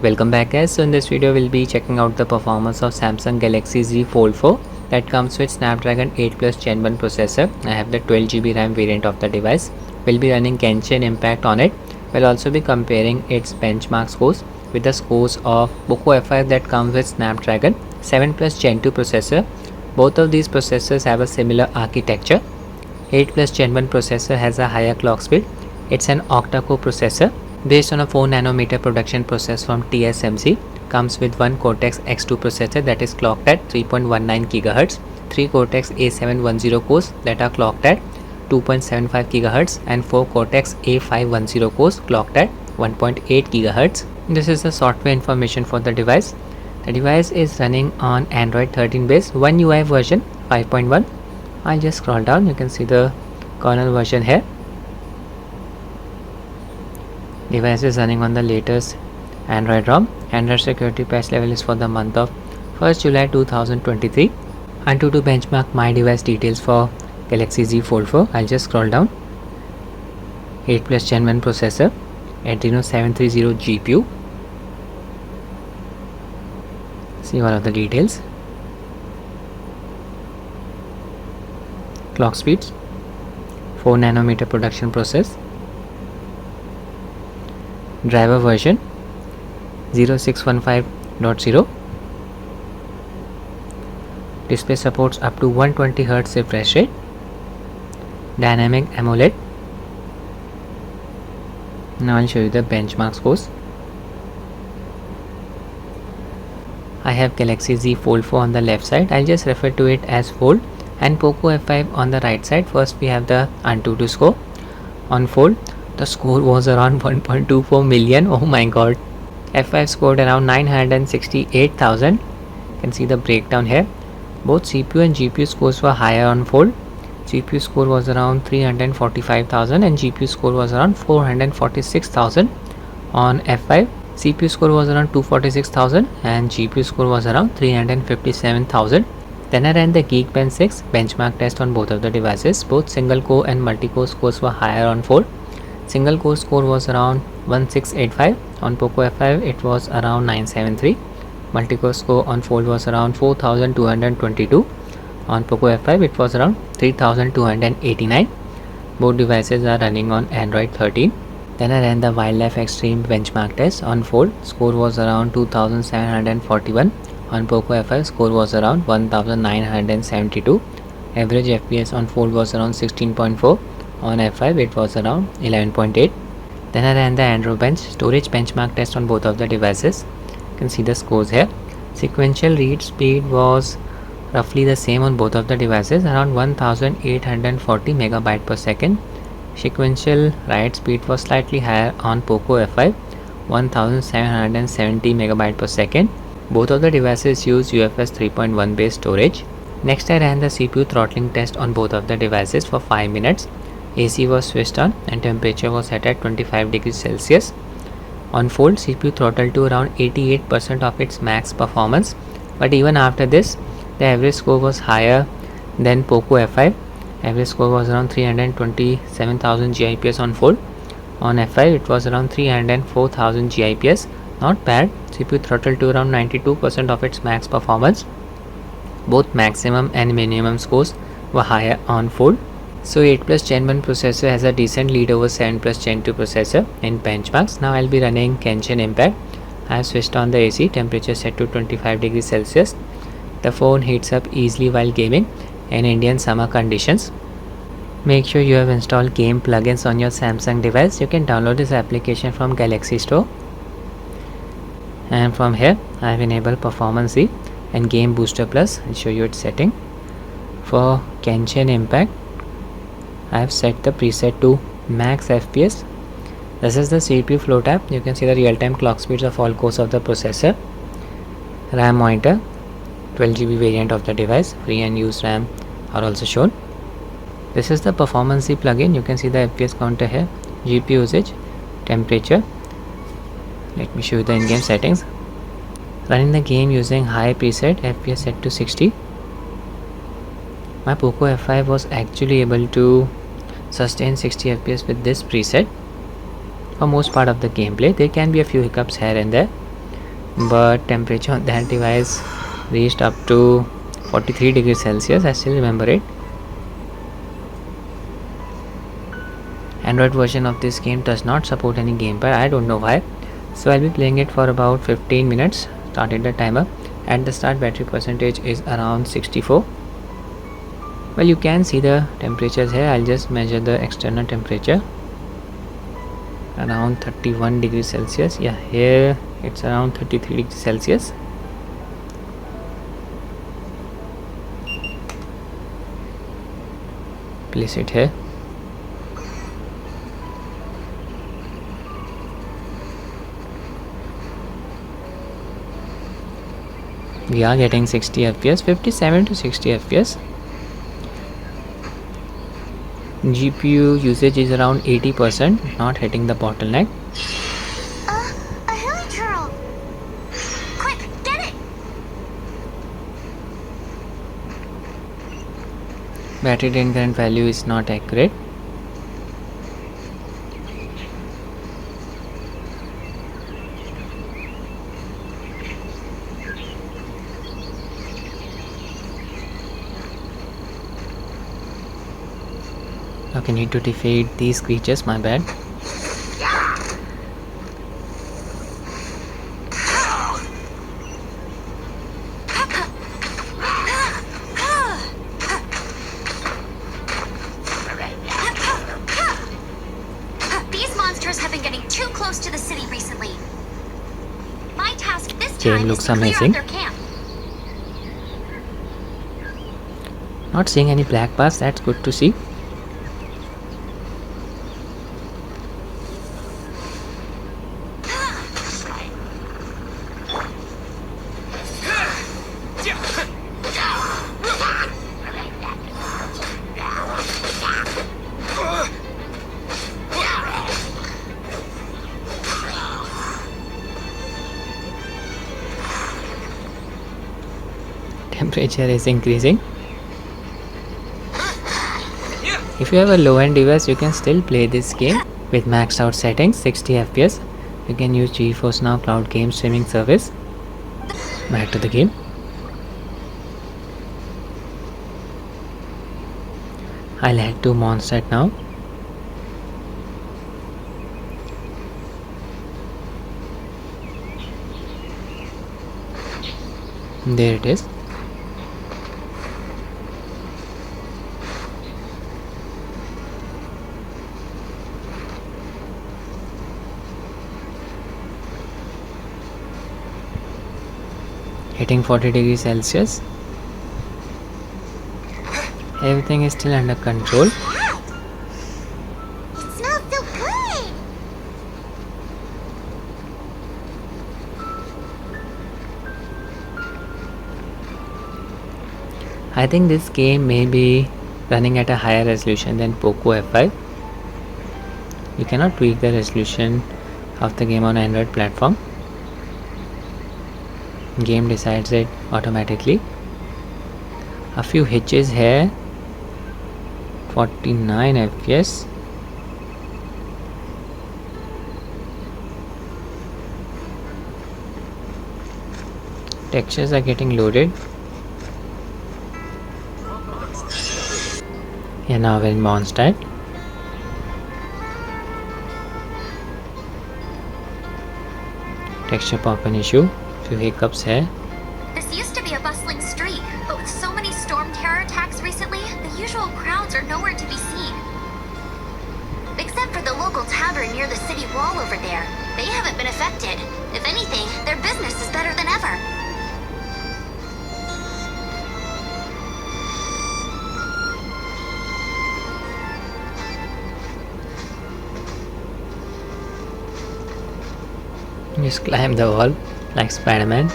Welcome back guys. So in this video we'll be checking out the performance of Samsung Galaxy Z Fold 4 that comes with Snapdragon 8 Plus Gen 1 processor. I have the 12GB RAM variant of the device. We'll be running Genshin Impact on it. We'll also be comparing its benchmark scores with the scores of Poco F5 that comes with Snapdragon 7 Plus Gen 2 processor. Both of these processors have a similar architecture. 8 Plus Gen 1 processor has a higher clock speed. It's an octa-core processor based on a 4nm production process from TSMC. Comes with one Cortex X2 processor that is clocked at 3.19 GHz, 3 Cortex A710 cores that are clocked at 2.75 GHz and 4 Cortex A510 cores clocked at 1.8 GHz. This is the software information for the device. The device is running on Android 13 base, One UI version 5.1. I'll just scroll down, you can see the kernel version here. Device is running on the latest Android ROM. Android security patch level is for the month of 1st July 2023. Antutu benchmark my device details for Galaxy Z Fold 4. I'll just scroll down. 8 Plus Gen 1 processor, Adreno 730 GPU. See all of the details. Clock speeds, 4nm production process. Driver version 0615.0. Display supports up to 120Hz refresh rate. Dynamic AMOLED. Now I'll show you the benchmark scores. I have Galaxy Z Fold 4 on the left side. I'll just refer to it as Fold, and Poco F5 on the right side. First we have the Antutu score. On Fold, the score was around 1.24 million. Oh my god. F5 scored around 968,000. You can see the breakdown here. Both CPU and GPU scores were higher on Fold. GPU score was around 345,000 and GPU score was around 446,000 on F5. CPU score was around 246,000 and GPU score was around 357,000. Then I ran the Geekbench 6 benchmark test on both of the devices. Both single core and multi-core scores were higher on Fold. Single core score was around 1685. On Poco F5 it was around 973. Multi-core score on Fold was around 4222. On Poco F5 it was around 3289. Both devices are running on Android 13. Then I ran the Wildlife Extreme benchmark test on Fold. Score was around 2741. On Poco F5 score was around 1972. Average FPS on Fold was around 16.4. On F5 it was around 11.8. Then I ran the Androbench storage benchmark test on both of the devices. You can see the scores here. Sequential read speed was roughly the same on both of the devices, around 1840 MB per second. Sequential write speed was slightly higher on Poco F5, 1770 MB per second. Both of the devices use UFS 3.1 based storage. Next I ran the CPU throttling test on both of the devices for 5 minutes. AC was switched on and temperature was set at 25 degrees Celsius. On Fold, CPU throttled to around 88% of its max performance, but even after this, the average score was higher than Poco F5. Average score was around 327,000 GIPS on Fold. On F5, it was around 304,000 GIPS. Not bad. CPU throttled to around 92% of its max performance. Both maximum and minimum scores were higher on Fold. So 8 Plus Gen 1 processor has a decent lead over 7 Plus Gen 2 processor in benchmarks. Now I'll be running Genshin Impact. I have switched on the AC, temperature set to 25 degrees Celsius. The phone heats up easily while gaming in Indian summer conditions. Make sure you have installed game plugins on your Samsung device. You can download this application from Galaxy Store. And from here I have enabled Performance Z and Game Booster Plus. I'll show you its setting. For Genshin Impact, I have set the preset to max FPS. This is the CPU flow tab. You can see the real-time clock speeds of all cores of the processor. RAM monitor, 12GB variant of the device. Free and used RAM are also shown. This is the Performance Z plugin. You can see the FPS counter here. GPU usage, temperature. Let me show you the in-game settings. Running the game using high preset, FPS set to 60. My Poco F5 was actually able to sustain 60 FPS with this preset for most part of the gameplay. There can be a few hiccups here and there. but temperature on that device reached up to 43 degrees Celsius. I still remember it. Android version of this game does not support any gamepad. I don't know why. So I'll be playing it for about 15 minutes. Started the timer. At the start, battery percentage is around 64. Well, you can see the temperatures here. I'll just measure the external temperature. Around 31 degrees Celsius. Yeah, here it's around 33 degrees Celsius. Place it here. We are getting 60 FPS, 57 to 60 FPS. GPU usage is around 80%, not hitting the bottleneck. A hilly turtle. Quick, get it! Battery drain current value is not accurate. Okay, need to defeat these creatures, my bad. These monsters have been getting too close to the city recently. My task this Game time is looks to clear out amazing. their camp. Not seeing any black bars, that's good to see. Temperature is increasing. If you have a low-end device, you can still play this game with maxed out settings, 60 FPS. You can use GeForce Now Cloud Game Streaming Service. Back to the game. I'll head to Mondstadt now. There it is. Hitting 40 degrees Celsius. Everything is still under control. It smells so good! I think this game may be running at a higher resolution than Poco F5. You cannot tweak the resolution of the game on Android platform. Game decides it automatically. A few hitches here. 49 FPS. Textures are getting loaded. Yeah, now we're in Mondstadt. Texture pop an issue. Few hiccups here. This used to be a bustling street, but with so many storm terror attacks recently, the usual crowds are nowhere to be seen. Except for the local tavern near the city wall over there. They haven't been affected. If anything, their business is better than ever. Just climb the wall like Spider-Man.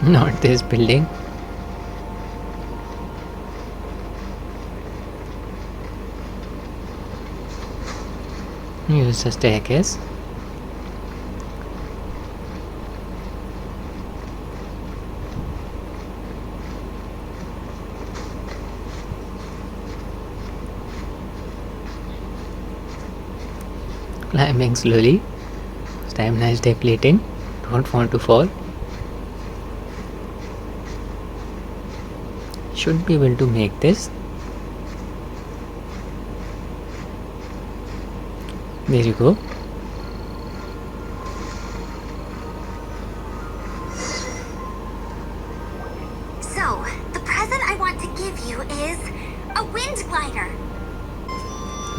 Not this building. Use the staircase. Climbing slowly. Stamina is depleting. Don't want to fall. Should be able to make this. There you go. So, the present I want to give you is a wind glider.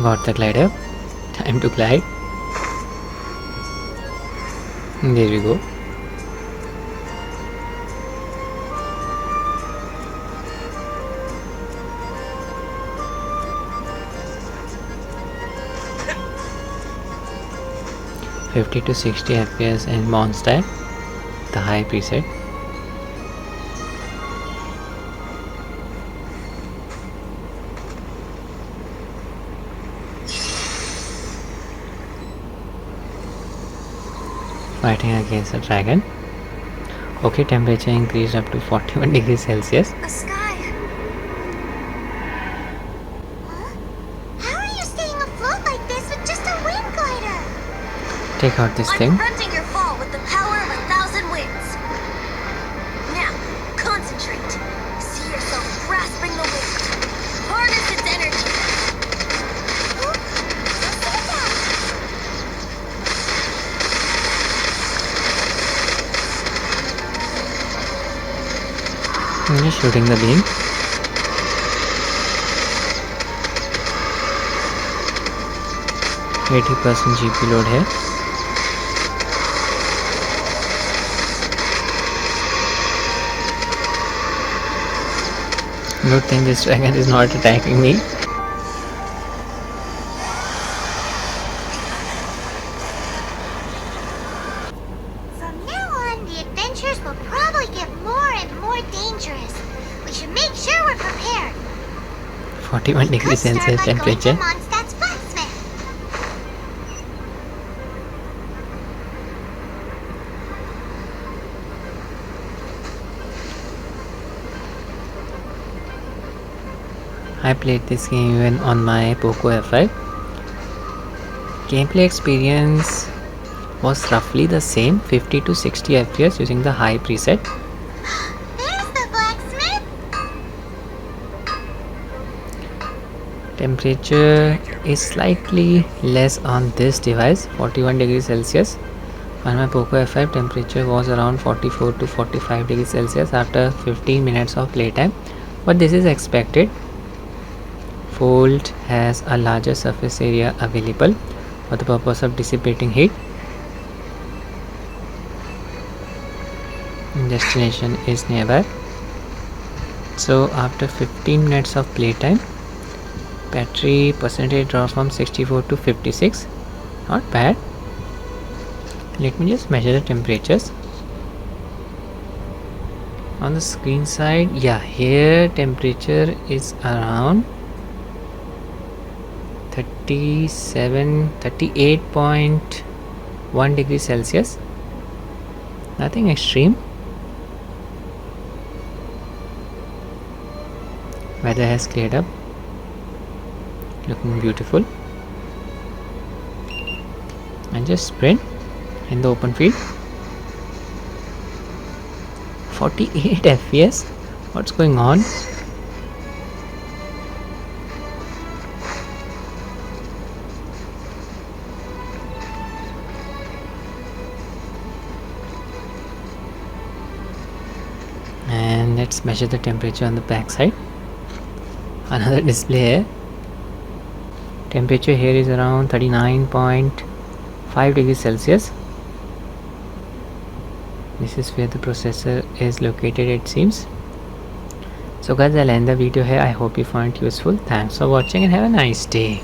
Got the glider. Time to glide. There we go. (50 to 60 FPS in Mondstadt, the high preset. Fighting against a dragon. Okay, temperature increased up to 41 degrees Celsius. The sky. Huh? How are you staying afloat like this with just a wind glider? Take out this I'm thing. preventing your fall with the power of 1,000 winds. Now, concentrate. See yourself grasping the wind. Harness its energy. I'm just shooting the beam. %80 GPU load है. Good thing this dragon is not attacking me. From now on, the adventures will probably get more and more dangerous. We should make sure we're prepared. 41 degrees Celsius temperature. Mondstadt's blacksmith. I played this game even on my Poco F5. Gameplay experience was roughly the same, 50 to 60 FPS using the high preset. There's the blacksmith. Temperature is slightly less on this device, 41 degrees Celsius. On my Poco F5 temperature was around 44 to 45 degrees Celsius after 15 minutes of playtime, but this is expected. Fold has a larger surface area available for the purpose of dissipating heat. Destination is nearby. So after 15 minutes of playtime, battery percentage drop from 64 to 56. Not bad. Let me just measure the temperatures. On the screen side, yeah, here temperature is around 38.1 degrees Celsius. Nothing extreme. Weather has cleared up. Looking beautiful. And just sprint in the open field. 48 FPS. What's going on? And let's measure the temperature on the back side. Another display here. Temperature here is around 39.5 degrees Celsius. This is where the processor is located, it seems. So guys, I'll end the video here. I hope you found it useful. Thanks for watching and have a nice day.